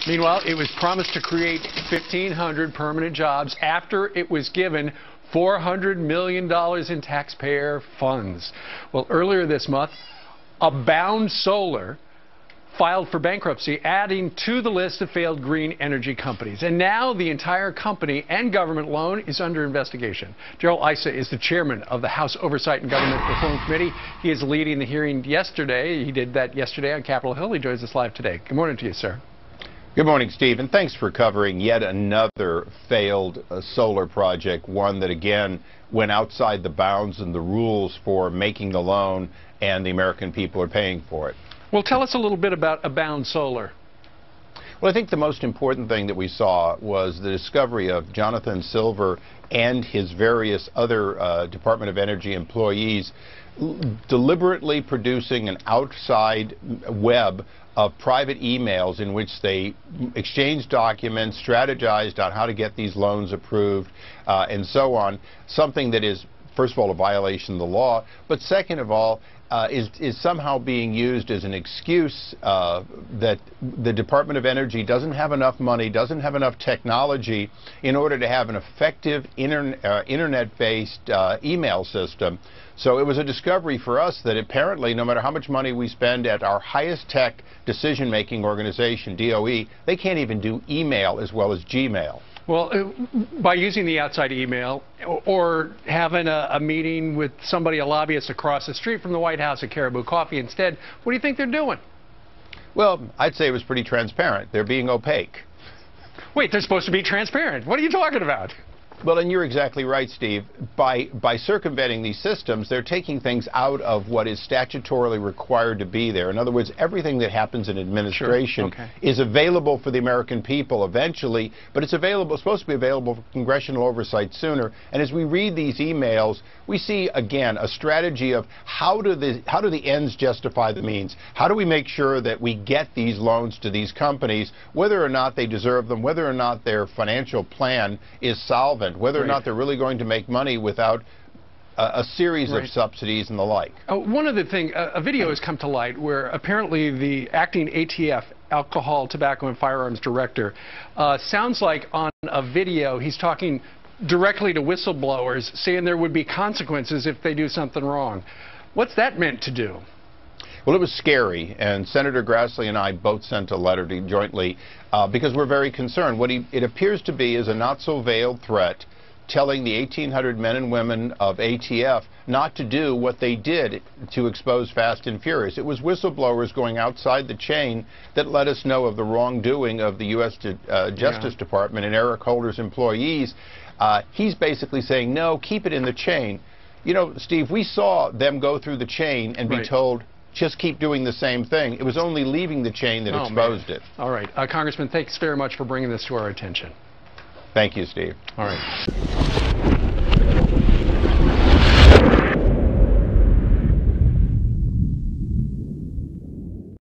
Meanwhile, it was promised to create 1,500 permanent jobs after it was given $400 million in taxpayer funds. Well, earlier this month, Abound Solar filed for bankruptcy, adding to the list of failed green energy companies. And now the entire company and government loan is under investigation. General Issa is the chairman of the House Oversight and Government Reform Committee. He is leading the hearing yesterday. He did that yesterday on Capitol Hill. He joins us live today. Good morning to you, sir. Good morning, Steve, and thanks for covering yet another failed solar project, one that again went outside the bounds and the rules for making the loan, and the American people are paying for it. Well, tell us a little bit about Abound Solar. Well, I think the most important thing that we saw was the discovery of Jonathan Silver and his various other Department of Energy employees deliberately producing an outside web of private emails in which they exchanged documents, strategized on how to get these loans approved, and so on. Something that is, first of all, a violation of the law, but second of all, is somehow being used as an excuse that the Department of Energy doesn't have enough money, doesn't have enough technology in order to have an effective internet-based email system. So it was a discovery for us that apparently no matter how much money we spend at our highest tech decision-making organization, DOE, they can't even do email as well as Gmail. Well, by using the outside email or having a meeting with somebody, a lobbyist across the street from the White House at Caribou Coffee instead, what do you think they're doing? Well, I'd say it was pretty transparent. They're being opaque. Wait, they're supposed to be transparent. What are you talking about? Well, and you're exactly right, Steve. By circumventing these systems, they're taking things out of what is statutorily required to be there. In other words, everything that happens in administration is available for the American people eventually, but it's supposed to be available for congressional oversight sooner. And as we read these emails, we see, again, a strategy of how do the ends justify the means? How do we make sure that we get these loans to these companies, whether or not they deserve them, whether or not their financial plan is solvent, whether or not they're really going to make money without a series of subsidies and the like. One other thing, a video has come to light where apparently the acting ATF, Alcohol, Tobacco and Firearms Director, sounds like on a video he's talking directly to whistleblowers, saying there would be consequences if they do something wrong. What's that meant to do? Well, it was scary, and Senator Grassley and I both sent a letter jointly because we're very concerned. What it appears to be is a not-so-veiled threat telling the 1,800 men and women of ATF not to do what they did to expose Fast and Furious. It was whistleblowers going outside the chain that let us know of the wrongdoing of the U.S. Justice Department and Eric Holder's employees. He's basically saying, no, keep it in the chain. You know, Steve, we saw them go through the chain and be told, just keep doing the same thing. It was only leaving the chain that exposed it. All right. Congressman, thanks very much for bringing this to our attention. Thank you, Steve. All right.